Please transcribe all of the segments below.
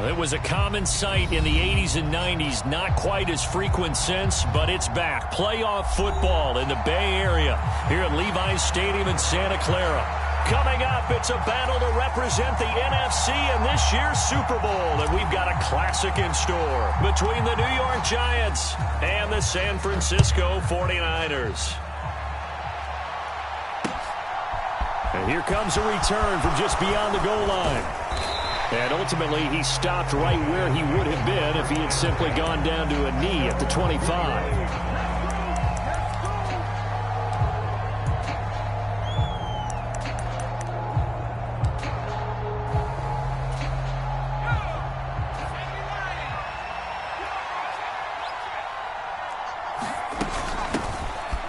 It was a common sight in the 80s and 90s, not quite as frequent since, but it's back. Playoff football in the Bay Area here at Levi's Stadium in Santa Clara. Coming up, it's a battle to represent the NFC in this year's Super Bowl, and we've got a classic in store between the New York Giants and the San Francisco 49ers. And here comes a return from just beyond the goal line. And ultimately, he stopped right where he would have been if he had simply gone down to a knee at the 25.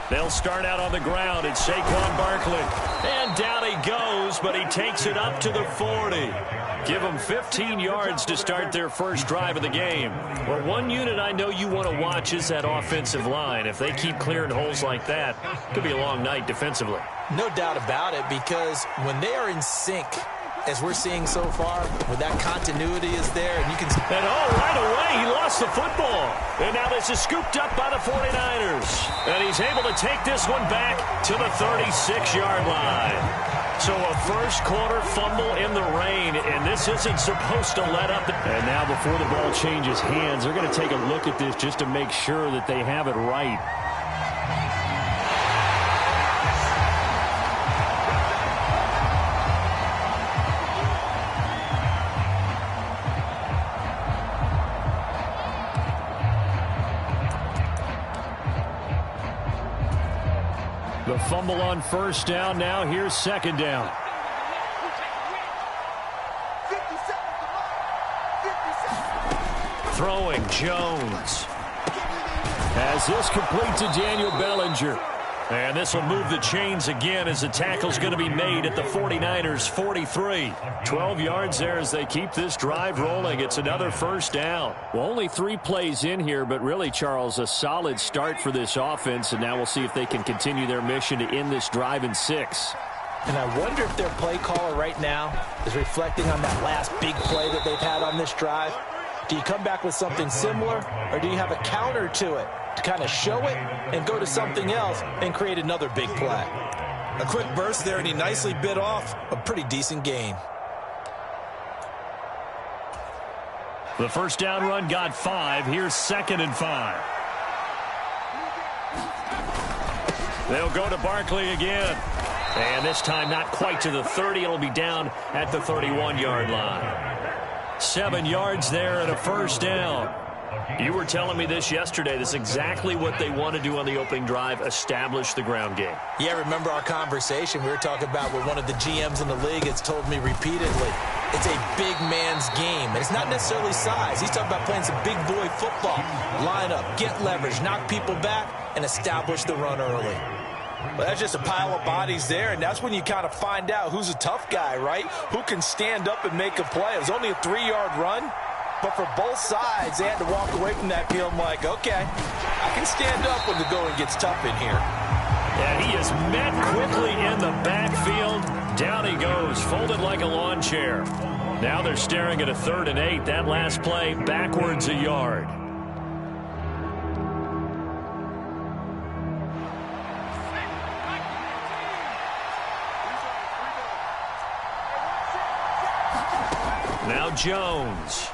They'll start out on the ground. It's Saquon Barkley. And down he goes, but he takes it up to the 40. Give them 15 yards to start their first drive of the game. Well, one unit I know you want to watch is that offensive line. If they keep clearing holes like that, it could be a long night defensively. No doubt about it, because when they are in sync, as we're seeing so far, when that continuity is there, and you can... And right away, he lost the football. And now this is scooped up by the 49ers. And he's able to take this one back to the 36-yard line. So a first-quarter fumble in the rain, and this isn't supposed to let up. And now before the ball changes hands, they're going to take a look at this just to make sure that they have it right. The fumble on first down. Now here's second down. Throwing Jones. As this complete to Daniel Bellinger. And this will move the chains again as the tackle's going to be made at the 49ers 43. 12 yards there as they keep this drive rolling. It's another first down. Well, only 3 plays in here, but really, Charles, a solid start for this offense. And now we'll see if they can continue their mission to end this drive in 6. And I wonder if their play caller right now is reflecting on that last big play that they've had on this drive. Do you come back with something similar, or do you have a counter to it to kind of show it and go to something else and create another big play? A quick burst there, and he nicely bit off a pretty decent gain. The first down run got 5. Here's 2nd and 5. They'll go to Barkley again. And this time not quite to the 30. It'll be down at the 31-yard line. 7 yards there and a first down. You were telling me this yesterday. This is exactly what they want to do on the opening drive, establish the ground game. Yeah, remember our conversation we were talking about with one of the GMs in the league has told me repeatedly. It's a big man's game, and it's not necessarily size. He's talking about playing some big boy football. Line up, get leverage, knock people back, and establish the run early. Well, that's just a pile of bodies there, and that's when you kind of find out who's a tough guy, right? Who can stand up and make a play. It was only a 3-yard run, but for both sides, they had to walk away from that field like, okay, I can stand up when the going gets tough in here. And he is met quickly in the backfield. Down he goes, folded like a lawn chair. Now they're staring at a 3rd and 8. That last play, backwards a yard. Now Jones.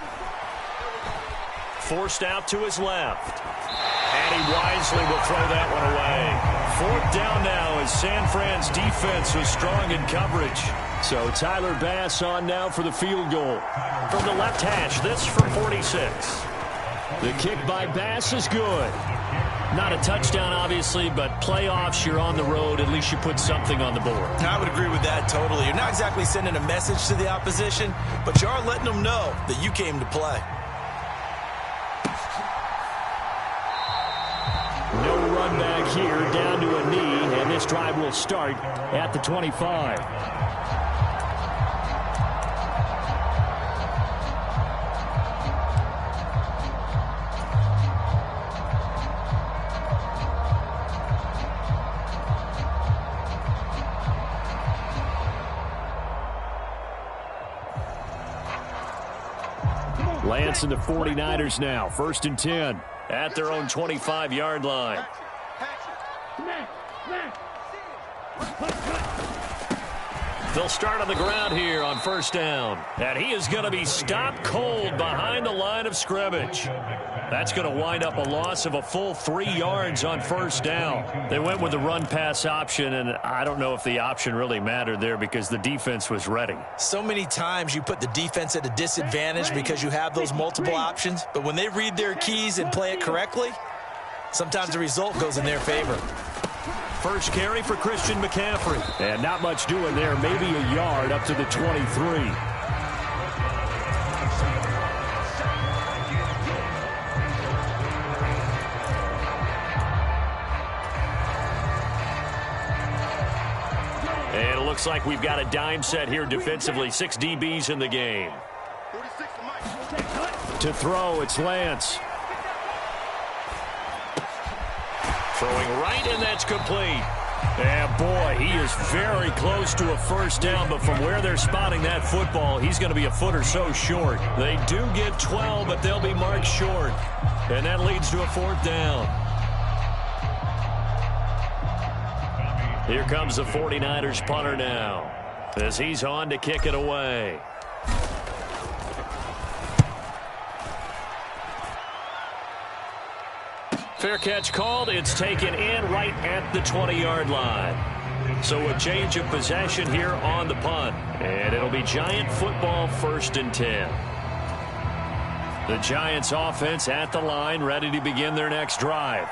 Forced out to his left. And he wisely will throw that one away. 4th down now as San Fran's defense was strong in coverage. So Tyler Bass on now for the field goal. From the left hash, this from 46. The kick by Bass is good. Not a touchdown, obviously, but playoffs, you're on the road. At least you put something on the board. I would agree with that totally. You're not exactly sending a message to the opposition, but you are letting them know that you came to play. No run back here, down to a knee, and this drive will start at the 25. Lance and the 49ers now. 1st and 10 at their own 25-yard line. They'll start on the ground here on 1st down. And he is going to be stopped cold behind the line of scrimmage. That's going to wind up a loss of a full 3 yards on 1st down. They went with the run-pass option, and I don't know if the option really mattered there because the defense was ready. So many times you put the defense at a disadvantage because you have those multiple options, but when they read their keys and play it correctly, sometimes the result goes in their favor. First carry for Christian McCaffrey. And not much doing there. Maybe a yard up to the 23. And it looks like we've got a dime set here defensively. 6 DBs in the game. To throw, it's Lance. Throwing right, and that's complete. And boy, he is very close to a 1st down, but from where they're spotting that football, he's going to be a foot or so short. They do get 12, but they'll be marked short. And that leads to a 4th down. Here comes the 49ers punter now, as he's on to kick it away. Fair catch called. It's taken in right at the 20-yard line. So a change of possession here on the punt. And it'll be Giant football 1st and 10. The Giants offense at the line, ready to begin their next drive.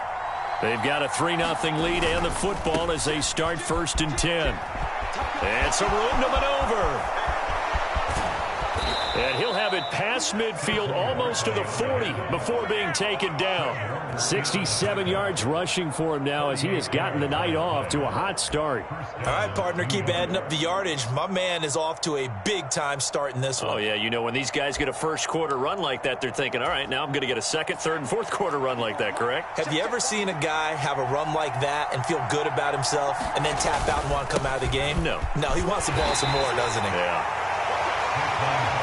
They've got a 3-0 lead and the football as they start 1st and 10. And some room to maneuver. And he'll have it past midfield almost to the 40 before being taken down. 67 yards rushing for him now as he has gotten the night off to a hot start. All right, partner, keep adding up the yardage. My man is off to a big-time start in this one. Oh, yeah, you know, when these guys get a first-quarter run like that, they're thinking, all right, now I'm going to get a second, third, and fourth-quarter run like that, correct? Have you ever seen a guy have a run like that and feel good about himself and then tap out and want to come out of the game? No. No, he wants the ball some more, doesn't he? Yeah.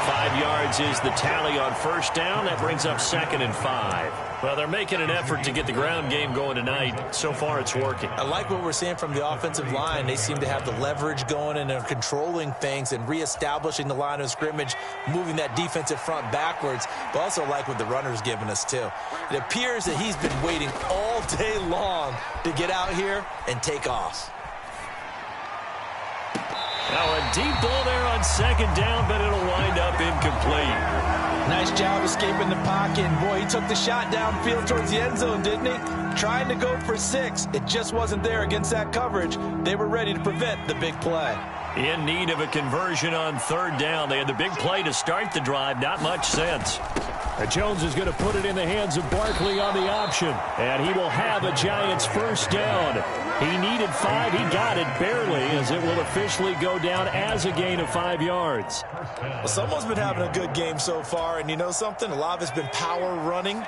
5 yards is the tally on 1st down. That brings up 2nd and 5. Well, they're making an effort to get the ground game going tonight. So far, it's working. I like what we're seeing from the offensive line. They seem to have the leverage going and they're controlling things and reestablishing the line of scrimmage, moving that defensive front backwards. But also like what the runner's giving us, too. It appears that he's been waiting all day long to get out here and take off. Now a deep ball there on 2nd down, but it'll wind up incomplete. Nice job escaping the pocket. And boy, he took the shot downfield towards the end zone, didn't he? Trying to go for 6. It just wasn't there against that coverage. They were ready to prevent the big play. In need of a conversion on 3rd down. They had the big play to start the drive. Not much sense. Jones is going to put it in the hands of Barkley on the option. And he will have a Giants 1st down. He needed 5. He got it barely as it will officially go down as a gain of 5 yards. Well, someone's been having a good game so far. And you know something? A lot of it's been power running.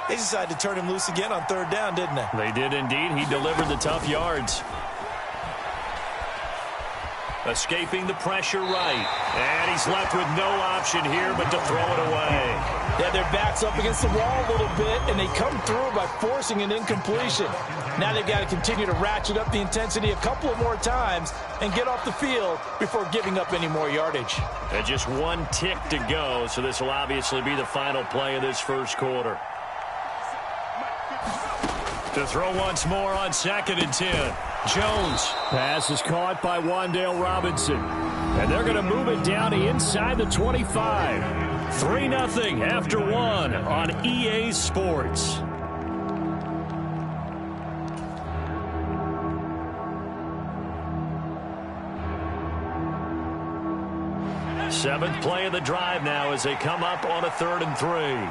They decided to turn him loose again on 3rd down, didn't they? They did indeed. He delivered the tough yards. Escaping the pressure right. And he's left with no option here but to throw it away. Yeah, their back's up against the wall a little bit, and they come through by forcing an incompletion. Now they've got to continue to ratchet up the intensity a couple of more times and get off the field before giving up any more yardage. And just 1 tick to go, so this will obviously be the final play of this 1st quarter. To throw once more on 2nd and 10. Jones. Pass is caught by Wan'Dale Robinson. And they're going to move it down inside the 25. 3-0 after 1 on EA Sports. Seventh play of the drive now as they come up on a 3rd and 3.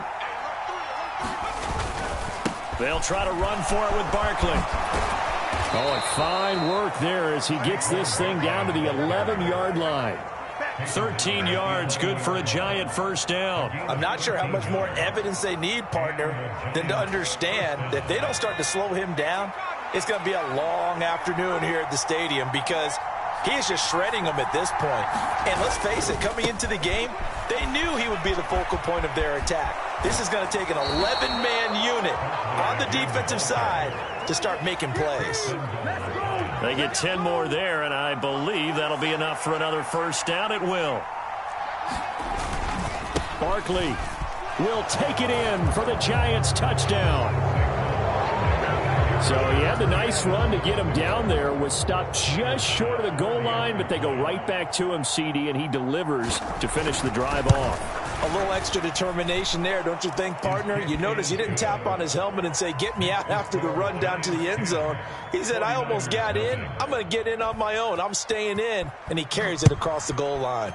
They'll try to run for it with Barkley. Oh, and fine work there as he gets this thing down to the 11-yard line. 13 yards, good for a Giant 1st down. I'm not sure how much more evidence they need, partner, than to understand that if they don't start to slow him down, it's going to be a long afternoon here at the stadium because He is just shredding them at this point. And let's face it, coming into the game, they knew he would be the focal point of their attack. This is going to take an 11-man unit on the defensive side to start making plays. They get 10 more there, and I believe that'll be enough for another first down. It will. Barkley will take it in for the Giants touchdown. So he had the nice run to get him down there, was stopped just short of the goal line, but they go right back to him, CD, and he delivers to finish the drive off. A little extra determination there, don't you think, partner? You notice he didn't tap on his helmet and say, get me out after the run down to the end zone. He said, I almost got in. I'm going to get in on my own. I'm staying in. And he carries it across the goal line.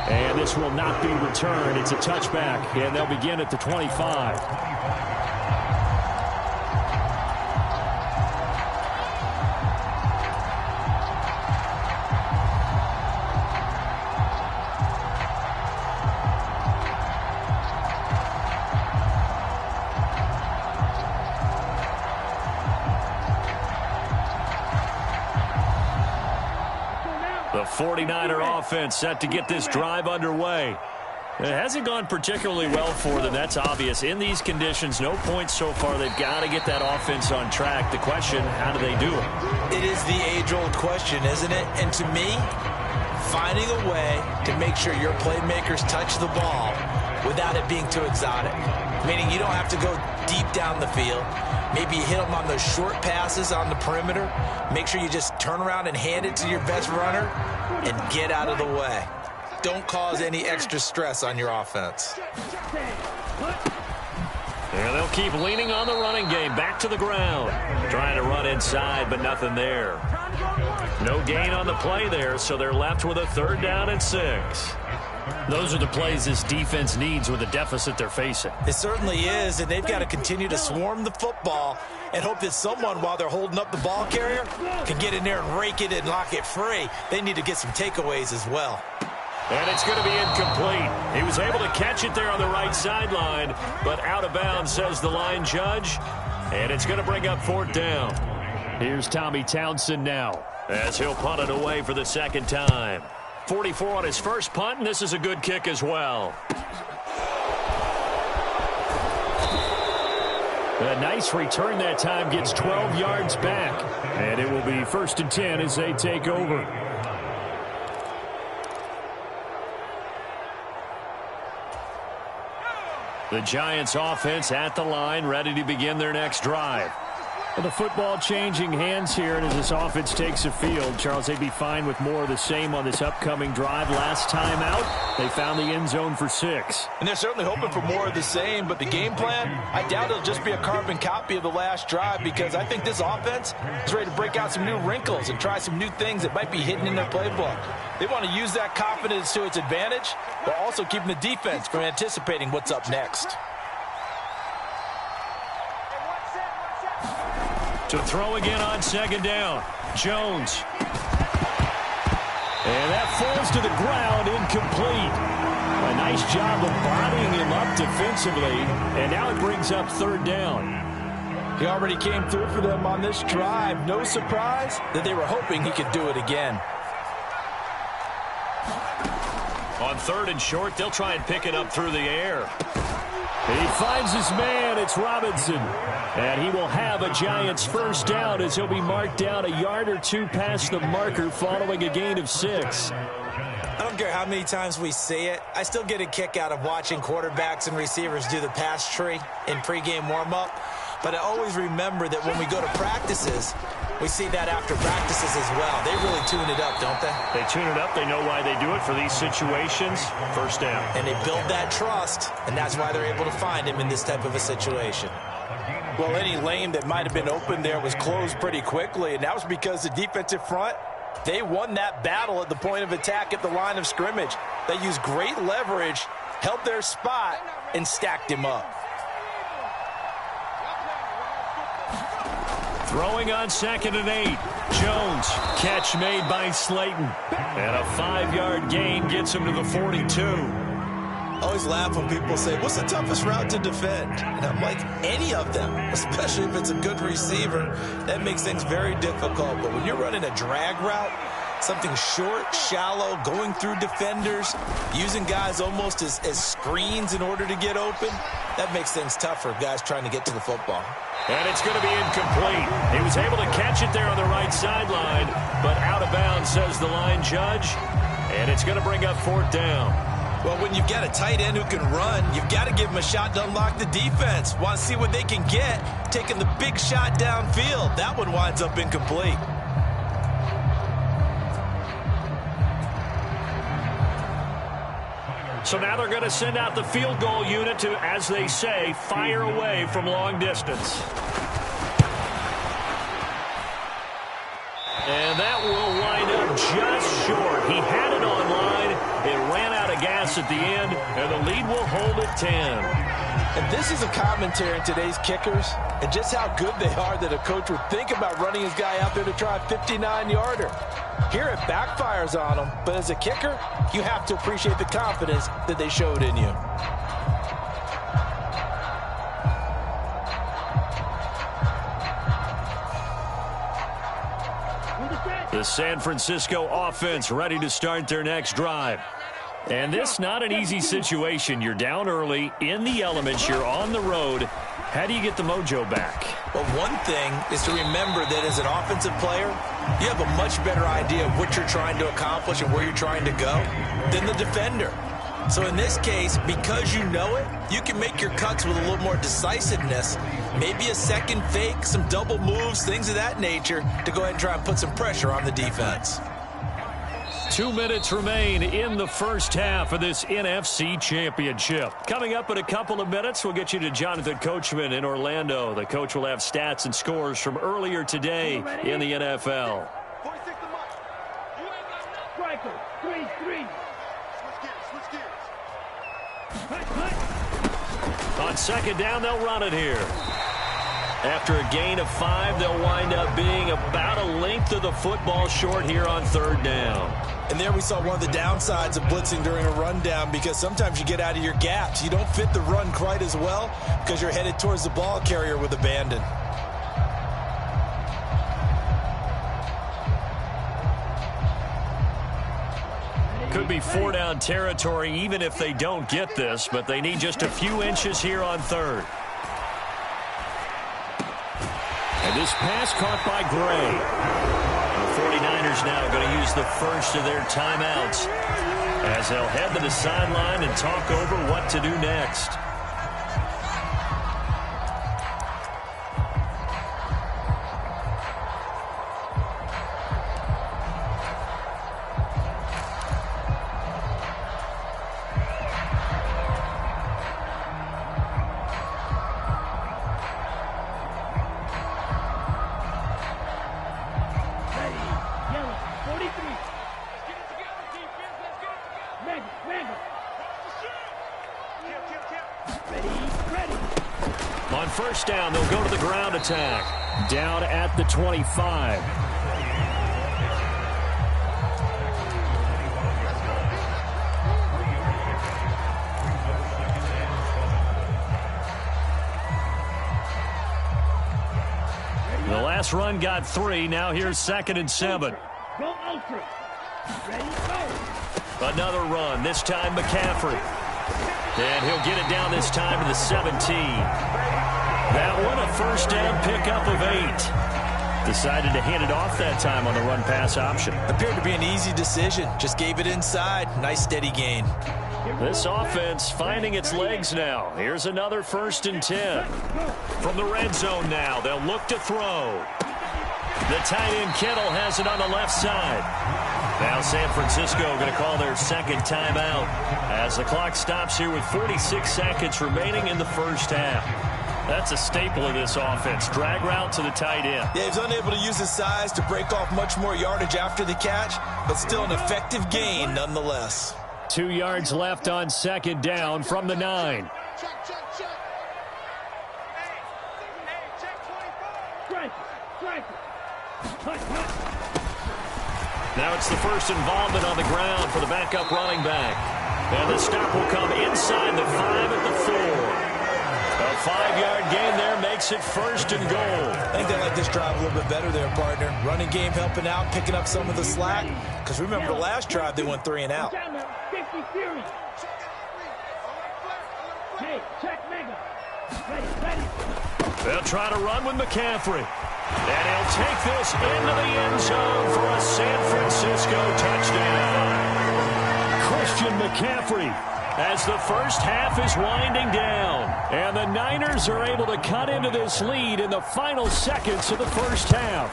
And this will not be returned. It's a touchback, and they'll begin at the 25. The 49er offense set to get this drive underway. It hasn't gone particularly well for them. That's obvious. In these conditions, no points so far. They've got to get that offense on track. The question, how do they do it? It is the age-old question, isn't it? And to me, finding a way to make sure your playmakers touch the ball without it being too exotic. Meaning you don't have to go deep down the field. Maybe you hit them on those short passes on the perimeter. Make sure you just turn around and hand it to your best runner and get out of the way. Don't cause any extra stress on your offense. And they'll keep leaning on the running game. Back to the ground. Trying to run inside, but nothing there. No gain on the play there, so they're left with a 3rd down and 6. Those are the plays this defense needs with the deficit they're facing. It certainly is, and they've got to continue to swarm the football and hope that someone, while they're holding up the ball carrier, can get in there and rake it and lock it free. They need to get some takeaways as well. And it's going to be incomplete. He was able to catch it there on the right sideline, but out of bounds, says the line judge. And it's going to bring up 4th down. Here's Tommy Townsend now, as he'll punt it away for the 2nd time. 44 on his first punt, and this is a good kick as well. A nice return that time, gets 12 yards back. And it will be 1st and 10 as they take over. The Giants offense at the line, ready to begin their next drive. Well, the football changing hands here, and as this offense takes the field, Charles, they'd be fine with more of the same on this upcoming drive. Last time out, they found the end zone for 6. And they're certainly hoping for more of the same, but the game plan, I doubt it'll just be a carbon copy of the last drive, because I think this offense is ready to break out some new wrinkles and try some new things that might be hidden in their playbook. They want to use that confidence to its advantage, while also keeping the defense from anticipating what's up next. To throw again on 2nd down. Jones. And that falls to the ground, incomplete. A nice job of bodying him up defensively, and now it brings up 3rd down. He already came through for them on this drive. No surprise that they were hoping he could do it again. On 3rd and short, they'll try and pick it up through the air. He finds his man. It's Robinson. And he will have a Giants first down as he'll be marked down a yard or 2 past the marker following a gain of 6. I don't care how many times we see it. I still get a kick out of watching quarterbacks and receivers do the pass tree in pregame warm-up. But I always remember that when we go to practices, we see that after practices as well. They really tune it up, don't they? They tune it up. They know why they do it for these situations. First down. And they build that trust, and that's why they're able to find him in this type of a situation. Well, any lane that might have been open there was closed pretty quickly, and that was because the defensive front, they won that battle at the point of attack at the line of scrimmage. They used great leverage, held their spot, and stacked him up. Throwing on 2nd and 8. Jones. Catch made by Slayton. And a 5-yard gain gets him to the 42. I always laugh when people say, what's the toughest route to defend? And I'm like, any of them, especially if it's a good receiver. That makes things very difficult. But when you're running a drag route, something short, shallow, going through defenders, using guys almost as screens in order to get open, that makes things tough for guys trying to get to the football. And it's going to be incomplete. He was able to catch it there on the right sideline, but out of bounds, says the line judge. And it's going to bring up 4th down. Well, when you've got a tight end who can run, you've got to give him a shot to unlock the defense. Want to see what they can get, taking the big shot downfield. That one winds up incomplete. So now they're going to send out the field goal unit to, as they say, fire away from long distance. And that will wind up just short. He had it on line. It ran out of gas at the end, and the lead will hold at 10. And this is a commentary on today's kickers and just how good they are that a coach would think about running his guy out there to try a 59-yarder. Here it backfires on him, but as a kicker, you have to appreciate the confidence that they showed in you. The San Francisco offense ready to start their next drive. And this not an easy situation. You're down early, in the elements, you're on the road. How do you get the mojo back? Well, one thing is to remember that as an offensive player, you have a much better idea of what you're trying to accomplish and where you're trying to go than the defender. So in this case, because you know it, you can make your cuts with a little more decisiveness. Maybe a second fake, some double moves, things of that nature to go ahead and try and put some pressure on the defense. 2 minutes remain in the first half of this NFC Championship. Coming up in a couple of minutes, we'll get you to Jonathan Coachman in Orlando. The coach will have stats and scores from earlier today in the NFL. Striker, 3-3. On second down, they'll run it here. After a gain of 5, they'll wind up being about a length of the football short here on 3rd down. And there we saw one of the downsides of blitzing during a rundown, because sometimes you get out of your gaps. You don't fit the run quite as well because you're headed towards the ball carrier with abandon. Could be 4-down territory even if they don't get this, but they need just a few inches here on 3rd. And this pass caught by Gray. The 49ers now going to use the first of their timeouts as they'll head to the sideline and talk over what to do next. On first down, they'll go to the ground attack. Down at the 25. The last run got 3. Now here's 2nd and 7. Go ultra. Ready, go. Another run, this time McCaffrey. And he'll get it down this time to the 17. That one a first down pickup of 8. Decided to hand it off that time on the run-pass option. Appeared to be an easy decision. Just gave it inside. Nice steady gain. This offense finding its legs now. Here's another 1st and 10. From the red zone now, they'll look to throw. The tight end Kittle has it on the left side. Now San Francisco going to call their 2nd timeout as the clock stops here with 46 seconds remaining in the first half. That's a staple of this offense. Drag route to the tight end. Yeah, he's unable to use his size to break off much more yardage after the catch, but still an effective gain nonetheless. 2 yards left on 2nd down from the 9. Now it's the first involvement on the ground for the backup running back. And the stop will come inside the 5 at the 4. A 5-yard gain there makes it 1st and goal. I think they like this drive a little bit better there, partner. Running game helping out, picking up some of the slack. Because remember the last drive, they went 3 and out. 50 series. Hey, check Mega. Ready. They'll try to run with McCaffrey. And he'll take this into the end zone for a San Francisco touchdown. Christian McCaffrey as the first half is winding down. And the Niners are able to cut into this lead in the final seconds of the first half.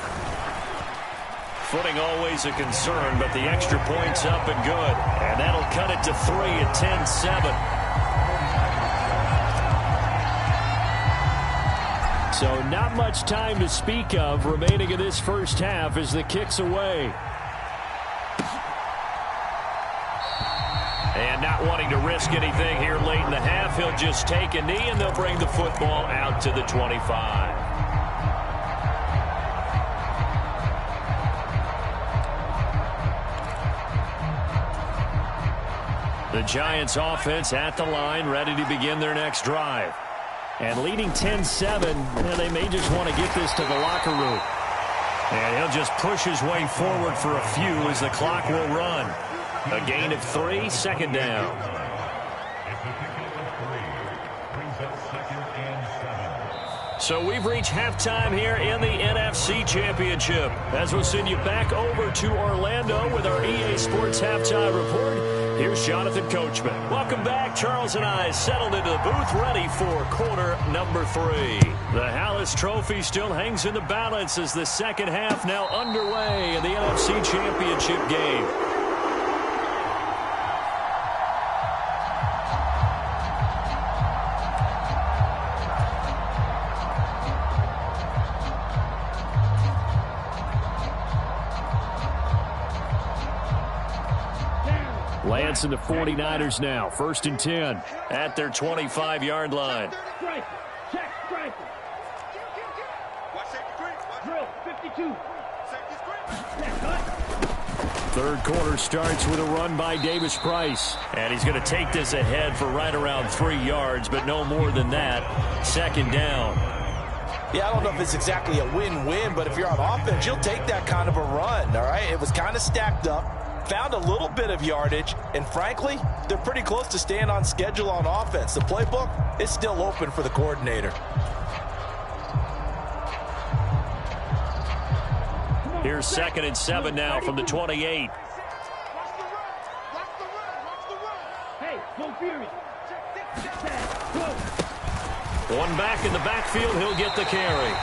Footing always a concern, but the extra point's up and good. And that'll cut it to 3 at 10-7. So not much time to speak of remaining in this first half as the kick's away. And not wanting to risk anything here late in the half, he'll just take a knee and they'll bring the football out to the 25. The Giants offense at the line, ready to begin their next drive. And leading 10-7, they may just want to get this to the locker room. And he'll just push his way forward for a few as the clock will run. A gain of 3, 2nd down. So we've reached halftime here in the NFC Championship. As we'll send you back over to Orlando with our EA Sports Halftime Report, here's Jonathan Coachman. Welcome back. Charles and I settled into the booth, ready for quarter number 3. The Hallis Trophy still hangs in the balance as the second half now underway in the NFC Championship game. Lance and the 49ers now. 1st and 10 at their 25-yard line. Striker. Check striker. Drill 52. Third quarter starts with a run by Davis Price. And he's going to take this ahead for right around 3 yards, but no more than that. 2nd down. Yeah, I don't know if it's exactly a win-win, but if you're on offense, you'll take that kind of a run, all right? It was kind of stacked up. Found a little bit of yardage, and frankly, they're pretty close to staying on schedule on offense. The playbook is still open for the coordinator. Here's 2nd and 7 now from the 28. Hey, no fury. One back in the backfield, he'll get the carry.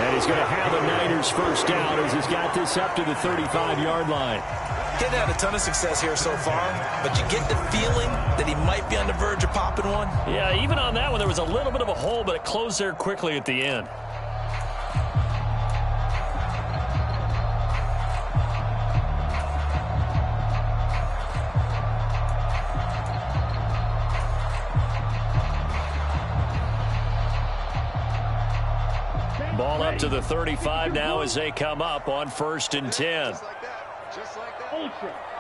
And he's going to have a Niners first down as he's got this up to the 35-yard line. Getting had a ton of success here so far, but you get the feeling that he might be on the verge of popping one. Yeah, even on that one, there was a little bit of a hole, but it closed there quickly at the end. Ball up to the 35 now as they come up on 1st and 10.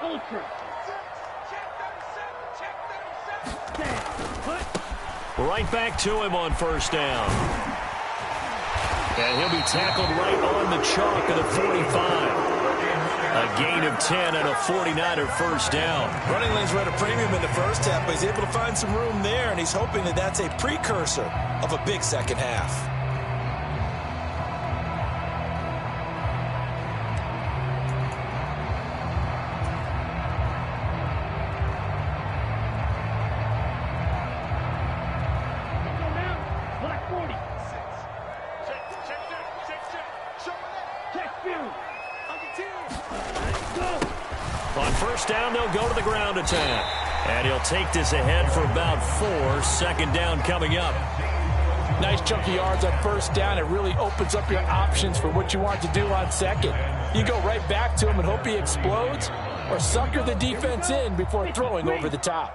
Ultra. Right back to him on 1st down. And he'll be tackled right on the chalk of the 45. A gain of 10 and a 49er first down. Running lanes were at a premium in the first half, but he's able to find some room there, and he's hoping that that's a precursor of a big second half. On 1st down, they'll go to the ground attack. And he'll take this ahead for about 4. 2nd down coming up. Nice chunk of yards on 1st down. It really opens up your options for what you want to do on 2nd. You go right back to him and hope he explodes, or sucker the defense in before throwing over the top.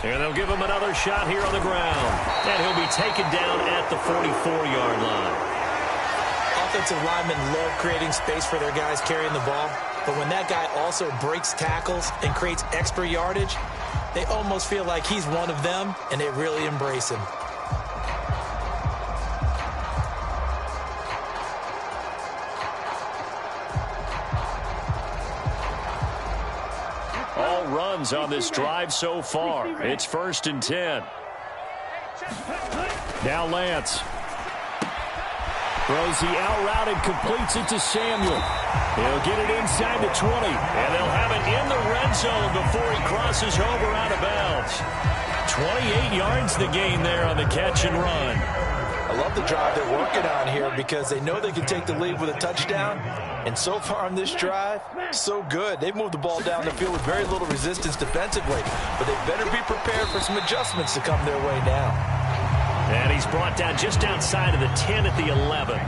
And they'll give him another shot here on the ground. And he'll be taken down at the 44-yard line. The Offensive linemen love creating space for their guys carrying the ball, but when that guy also breaks tackles and creates extra yardage, they almost feel like he's one of them, and they really embrace him. All runs on this drive so far. It's 1st and 10. Now Lance. Throws the out route and completes it to Samuel. He'll get it inside the 20, and they'll have it in the red zone before he crosses over out of bounds. 28 yards the gain there on the catch and run. I love the drive they're working on here because they know they can take the lead with a touchdown. And so far on this drive, so good. They've moved the ball down the field with very little resistance defensively. But they better be prepared for some adjustments to come their way now. And he's brought down just outside of the 10 at the 11.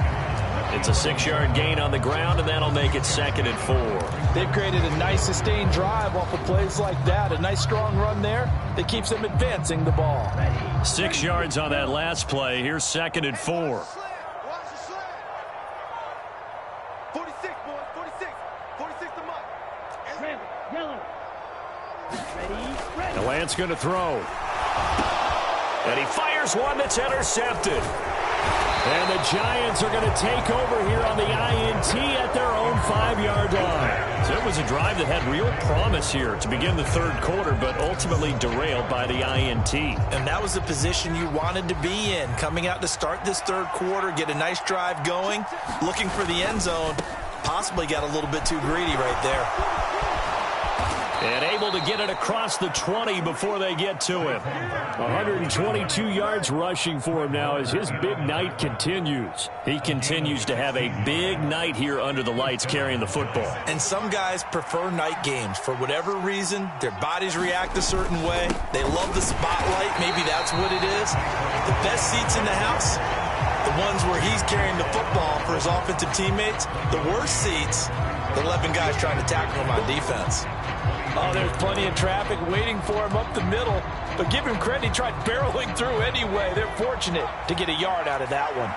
It's a 6-yard gain on the ground, and that'll make it 2nd and 4. They've created a nice sustained drive off of plays like that. A nice strong run there that keeps them advancing the ball. 6 yards on that last play. Here's 2nd and 4. 46, boys, 46. 46 to mark. Red, yellow. Ready. The Lance going to throw. And he fires one that's intercepted. And the Giants are going to take over here on the INT at their own 5-yard line. So it was a drive that had real promise here to begin the 3rd quarter, but ultimately derailed by the INT. And that was the position you wanted to be in. Coming out to start this 3rd quarter, get a nice drive going, looking for the end zone. Possibly got a little bit too greedy right there. And able to get it across the 20 before they get to him. 122 yards rushing for him now as his big night continues. He continues to have a big night here under the lights carrying the football. And some guys prefer night games. For whatever reason, their bodies react a certain way. They love the spotlight. Maybe that's what it is. The best seats in the house, the ones where he's carrying the football for his offensive teammates. The worst seats, the 11 guys trying to tackle him on defense. Oh, there's plenty of traffic waiting for him up the middle. But give him credit, he tried barreling through anyway. They're fortunate to get a yard out of that one.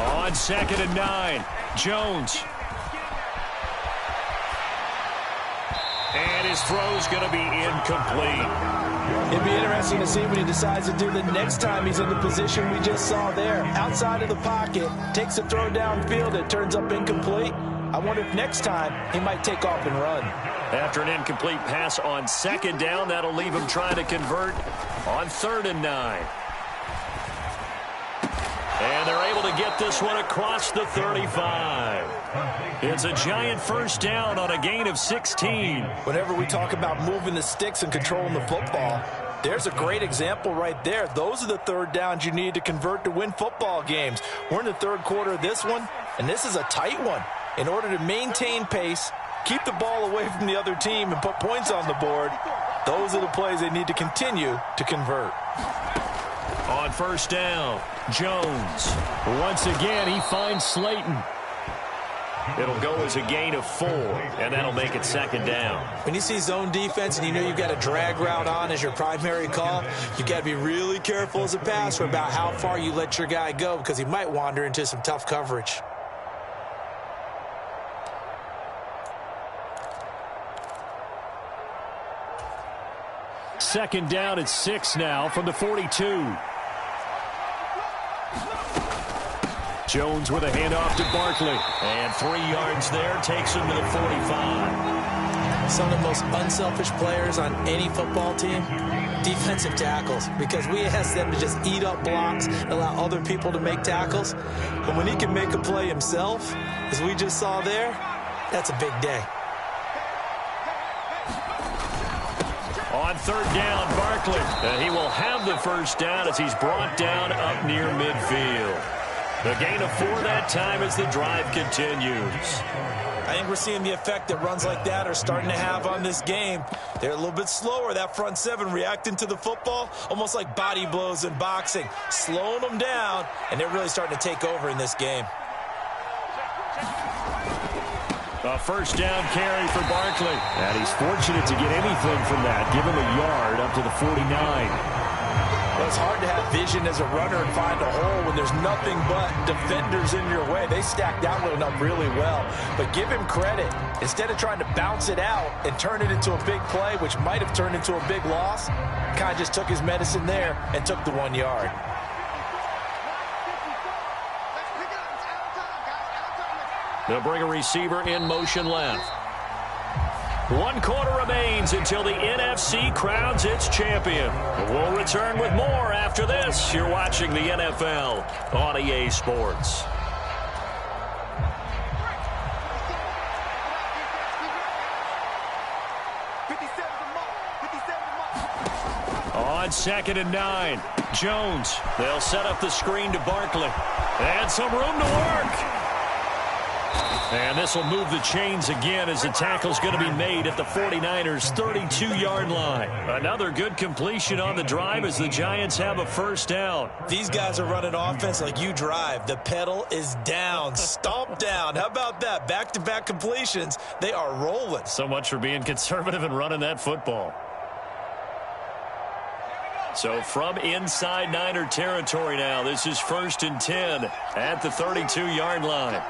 On 2nd and 9, Jones. And his throw's going to be incomplete. It'd be interesting to see what he decides to do the next time he's in the position we just saw there. Outside of the pocket, takes a throw downfield, it turns up incomplete. I wonder if next time he might take off and run. After an incomplete pass on 2nd down, that'll leave him trying to convert on 3rd and 9. And they're able to get this one across the 35. It's a giant 1st down on a gain of 16. Whenever we talk about moving the sticks and controlling the football, there's a great example right there. Those are the 3rd downs you need to convert to win football games. We're in the 3rd quarter of this one, and this is a tight one. In order to maintain pace, keep the ball away from the other team, and put points on the board, those are the plays they need to continue to convert. On 1st down, Jones. Once again, he finds Slayton. It'll go as a gain of 4, and that'll make it 2nd down. When you see zone defense and you know you've got a drag route on as your primary call, you've got to be really careful as a passer about how far you let your guy go because he might wander into some tough coverage. Second down at 6 now from the 42. Jones with a handoff to Barkley. And 3 yards there takes him to the 45. Some of the most unselfish players on any football team, defensive tackles, because we ask them to just eat up blocks and allow other people to make tackles. But when he can make a play himself, as we just saw there, that's a big day. On 3rd down, Barkley. He will have the 1st down as he's brought down up near midfield. The gain of 4 that time as the drive continues. I think we're seeing the effect that runs like that are starting to have on this game. They're a little bit slower, that front 7 reacting to the football, almost like body blows in boxing, slowing them down, and they're really starting to take over in this game. A 1st down carry for Barkley. And he's fortunate to get anything from that. Give him a yard up to the 49. Well, it's hard to have vision as a runner and find a hole when there's nothing but defenders in your way. They stacked that one up really well. But give him credit. Instead of trying to bounce it out and turn it into a big play, which might have turned into a big loss, kind of just took his medicine there and took the 1 yard. They'll bring a receiver in motion left. 1 quarter remains until the NFC crowns its champion. We'll return with more after this. You're watching the NFL on EA Sports. On 2nd and 9, Jones. They'll set up the screen to Barkley. And some room to work. And this will move the chains again as the tackle's going to be made at the 49ers' 32-yard line. Another good completion on the drive as the Giants have a first down. These guys are running offense like you drive. The pedal is down, stomp down. How about that? Back-to-back completions. They are rolling. So much for being conservative and running that football. So from inside Niner territory now, this is 1st and 10 at the 32-yard line.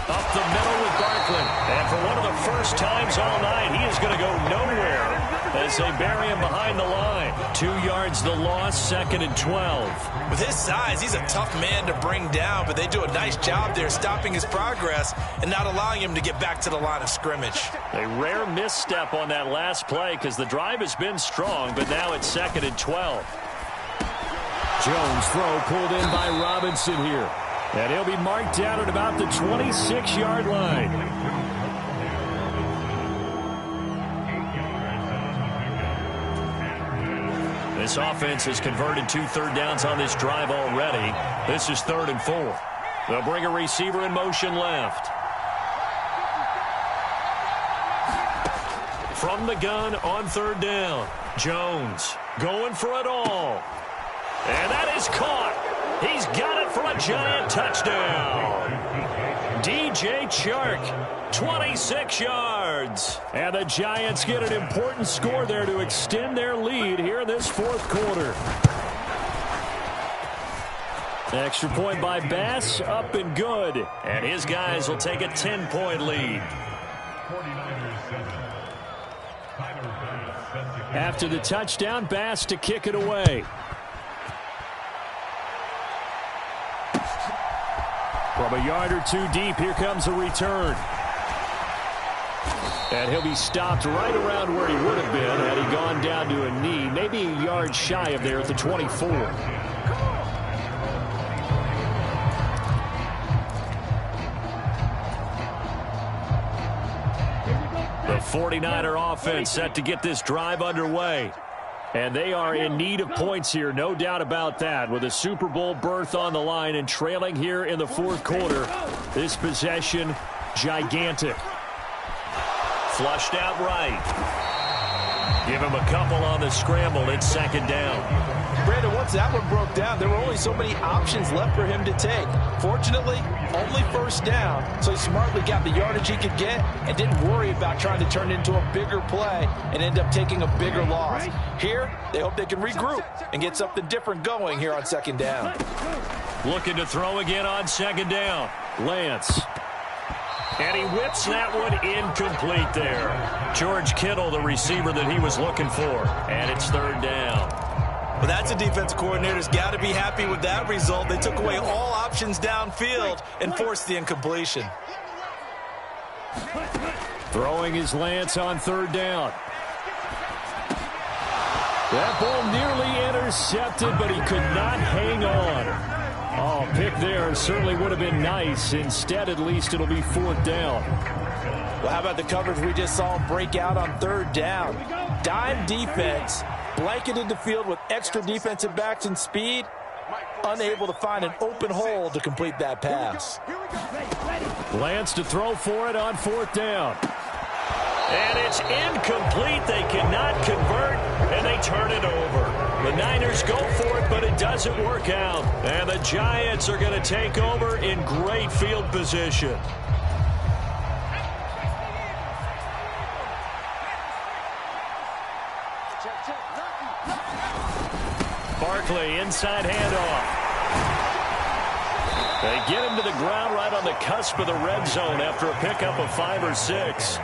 Up the middle with Barkley. And for one of the first times all night, he is going to go nowhere as they bury him behind the line. 2 yards the loss, 2nd and 12. With his size, he's a tough man to bring down, but they do a nice job there stopping his progress and not allowing him to get back to the line of scrimmage. A rare misstep on that last play because the drive has been strong, but now it's 2nd and 12. Jones throw pulled in by Robinson here. And he'll be marked down at about the 26-yard line. This offense has converted 2 third downs on this drive already. This is 3rd and 4. They'll bring a receiver in motion left. From the gun on 3rd down. Jones going for it all. And that is caught. He's got it for a Giant touchdown. DJ Chark, 26 yards. And the Giants get an important score there to extend their lead here in this 4th quarter. Extra point by Bass, up and good. And his guys will take a 10-point lead. After the touchdown, Bass to kick it away. From a yard or 2 deep, here comes a return. And he'll be stopped right around where he would have been had he gone down to a knee, maybe a yard shy of there at the 24. The 49er offense set to get this drive underway. And they are in need of points here, no doubt about that, with a Super Bowl berth on the line and trailing here in the 4th quarter. This possession, gigantic. Flushed out right. Give him a couple on the scramble. It's 2nd down. Brandon, once that one broke down, there were only so many options left for him to take. Fortunately, only 1st down, so he smartly got the yardage he could get and didn't worry about trying to turn it into a bigger play and end up taking a bigger loss. Here, they hope they can regroup and get something different going here on 2nd down. Looking to throw again on 2nd down. Lance. And he whips that one incomplete there. George Kittle, the receiver that he was looking for. And it's 3rd down. Well, that's a defensive coordinator's got to be happy with that result. They took away all options downfield and forced the incompletion. Throwing his Lance on 3rd down. That ball nearly intercepted, but he could not hang on. Oh, pick there certainly would have been nice. Instead, at least, it'll be 4th down. Well, how about the coverage we just saw him break out on 3rd down? Dime defense, blanketed the field with extra defensive backs and speed, unable to find an open hole to complete that pass. Lance to throw for it on 4th down. And it's incomplete. They cannot convert, and they turn it over. The Niners go for it, but it doesn't work out. And the Giants are going to take over in great field position. Barkley, inside handoff. They get him to the ground right on the cusp of the red zone after a pickup of 5 or 6.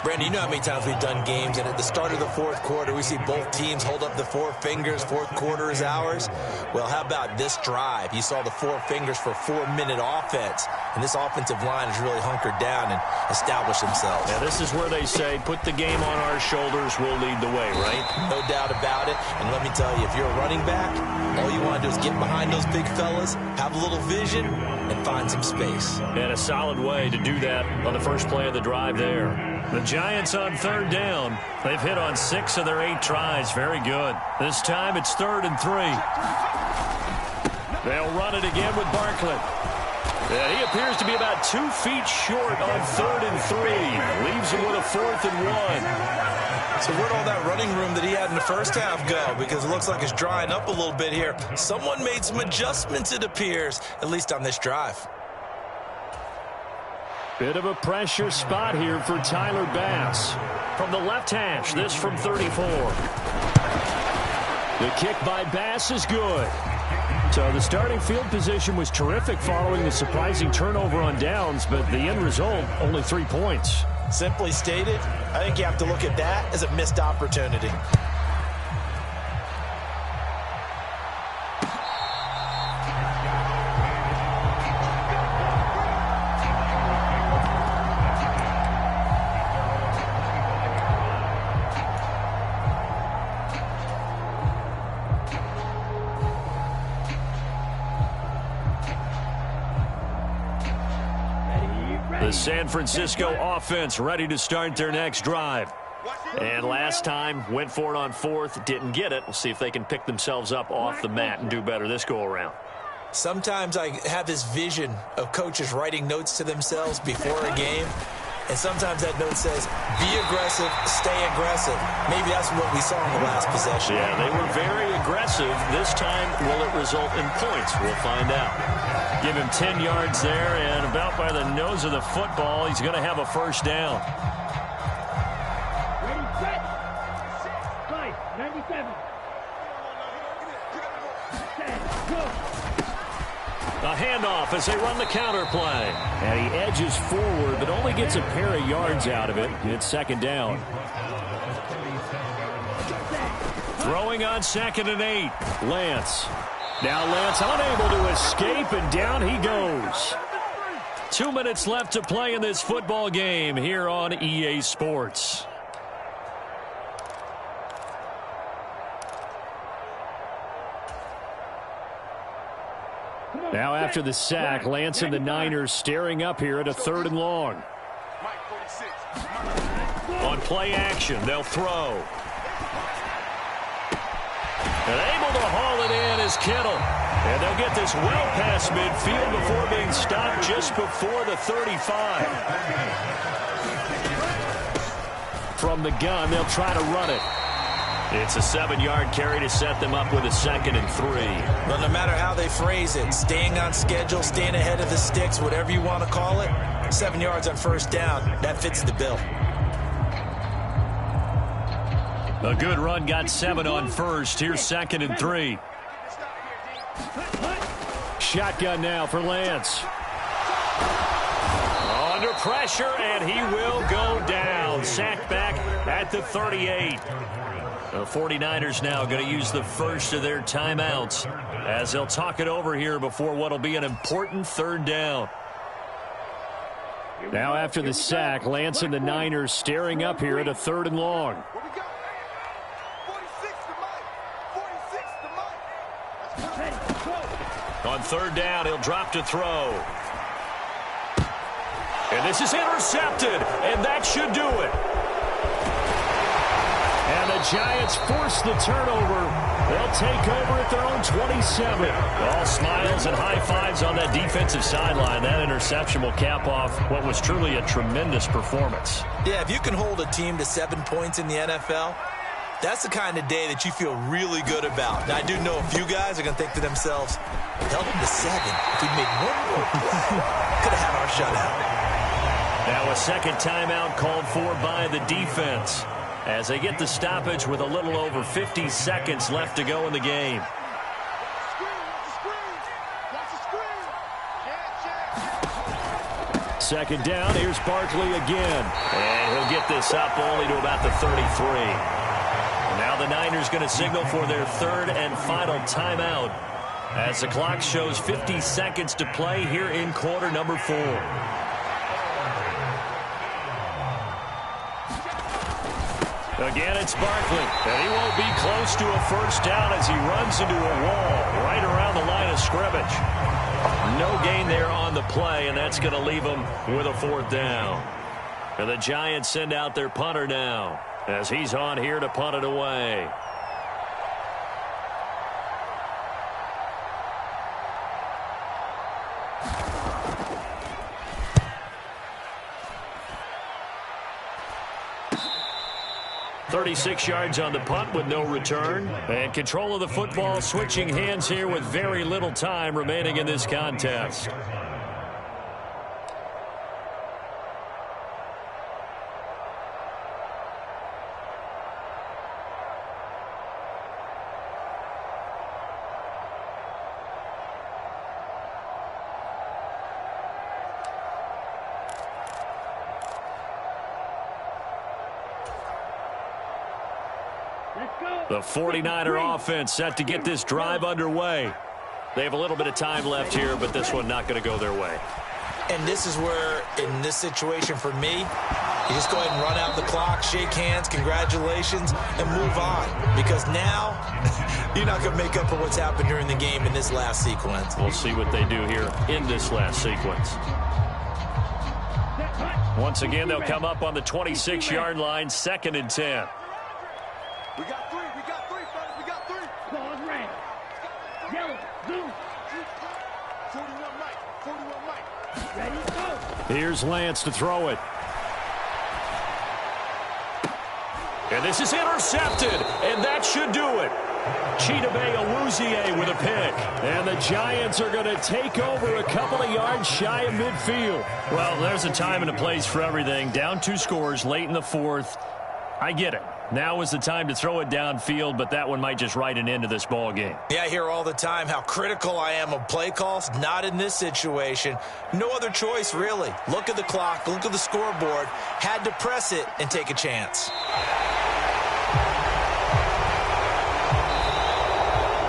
Brandon, you know how many times we've done games, and at the start of the fourth quarter, we see both teams hold up the 4 fingers, fourth quarter is ours. Well, how about this drive? You saw the 4 fingers for 4-minute offense, and this offensive line has really hunkered down and established themselves. Yeah, this is where they say, put the game on our shoulders, we'll lead the way, right? No doubt about it, and let me tell you, if you're a running back, all you want to do is get behind those big fellas, have a little vision, and find some space. And a solid way to do that on the first play of the drive there. The Giants on 3rd down. They've hit on 6 of their 8 tries. Very good. This time it's 3rd and 3. They'll run it again with Barkley. And he appears to be about 2 feet short on 3rd and 3. Leaves him with a 4th and 1. So where'd all that running room that he had in the first half go? Because it looks like it's drying up a little bit here. Someone made some adjustments, it appears, at least on this drive. Bit of a pressure spot here for Tyler Bass. From the left hash, this from 34. The kick by Bass is good. So the starting field position was terrific following the surprising turnover on downs, but the end result, only 3 points. Simply stated, I think you have to look at that as a missed opportunity. The San Francisco offense ready to start their next drive. And last time, went for it on 4th, didn't get it. We'll see if they can pick themselves up off the mat and do better this go-around. Sometimes I have this vision of coaches writing notes to themselves before a game. And sometimes that note says, be aggressive, stay aggressive. Maybe that's what we saw in the last possession. Yeah, they were very aggressive. This time, will it result in points? We'll find out. Give him 10 yards there, and about by the nose of the football, he's going to have a first down. Ready, set. 97. Set, go. A handoff as they run the counter play. And he edges forward, but only gets a pair of yards out of it. It's 2nd down. Throwing on 2nd and 8. Lance. Now Lance unable to escape, and down he goes. 2 minutes left to play in this football game here on EA Sports. Now after the sack, Lance and the Niners staring up here at a 3rd and long. On play action, they'll throw. And able to haul it in is Kittle. And they'll get this well past midfield before being stopped just before the 35. From the gun, they'll try to run it. It's a 7-yard carry to set them up with a 2nd and 3. Well, no matter how they phrase it, staying on schedule, staying ahead of the sticks, whatever you want to call it, 7 yards on 1st down, that fits the bill. A good run got 7 on 1st. Here's 2nd and 3. Shotgun now for Lance. Under pressure, and he will go down. Sacked back at the 38. The 49ers now going to use the first of their timeouts as they'll talk it over here before what will be an important 3rd down. Now after the sack, Lance and the Niners staring up here at a 3rd and long. On 3rd down, he'll drop to throw. And this is intercepted, and that should do it. And the Giants force the turnover. They'll take over at their own 27. All smiles and high fives on that defensive sideline. That interception will cap off what was truly a tremendous performance. Yeah, if you can hold a team to 7 points in the NFL, that's the kind of day that you feel really good about. Now, I do know a few guys are going to think to themselves, held them to 7. If we made one more play, could have had our shutout. Now a 2nd timeout called for by the defense as they get the stoppage with a little over 50 seconds left to go in the game. second down. Here's Barkley again. And he'll get this up only to about the 33. Now the Niners going to signal for their third and final timeout as the clock shows 50 seconds to play here in quarter number 4. Again, it's Barkley, and he won't be close to a first down as he runs into a wall right around the line of scrimmage. No gain there on the play, and that's going to leave him with a fourth down. And the Giants send out their punter now as he's on here to punt it away. .36 yards on the punt with no return. And control of the football switching hands here with very little time remaining in this contest. The 49er offense set to get this drive underway. They have a little bit of time left here, but this one not going to go their way. And this is where, in this situation for me, you just go ahead and run out the clock, shake hands, congratulations, and move on. Because now, you're not going to make up for what's happened during the game in this last sequence. We'll see what they do here in this last sequence. Once again, they'll come up on the 26-yard line, 2nd and 10. We got three, fellas, we got three. Ball's red. Yellow, blue. 41 Mike. Ready, go. Here's Lance to throw it. And this is intercepted, and that should do it. Chidobe Awuzie with a pick. And the Giants are going to take over a couple of yards shy of midfield. Well, there's a time and a place for everything. Down 2 scores late in the 4th. I get it. Now is the time to throw it downfield, but that one might just write an end to this ball game. Yeah, I hear all the time how critical I am of play calls. Not in this situation. No other choice, really. Look at the clock. Look at the scoreboard. Had to press it and take a chance.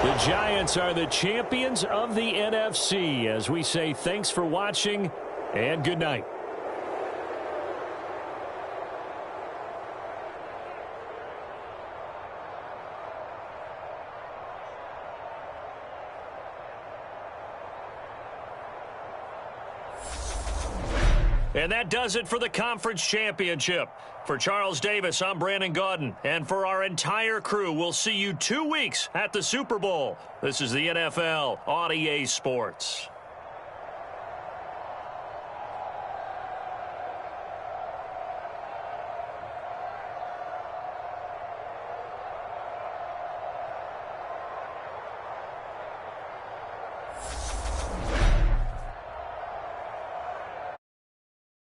The Giants are the champions of the NFC. As we say, thanks for watching and good night. And that does it for the conference championship. For Charles Davis, I'm Brandon Gaudin. And for our entire crew, we'll see you 2 weeks at the Super Bowl. This is the NFL on EA Sports.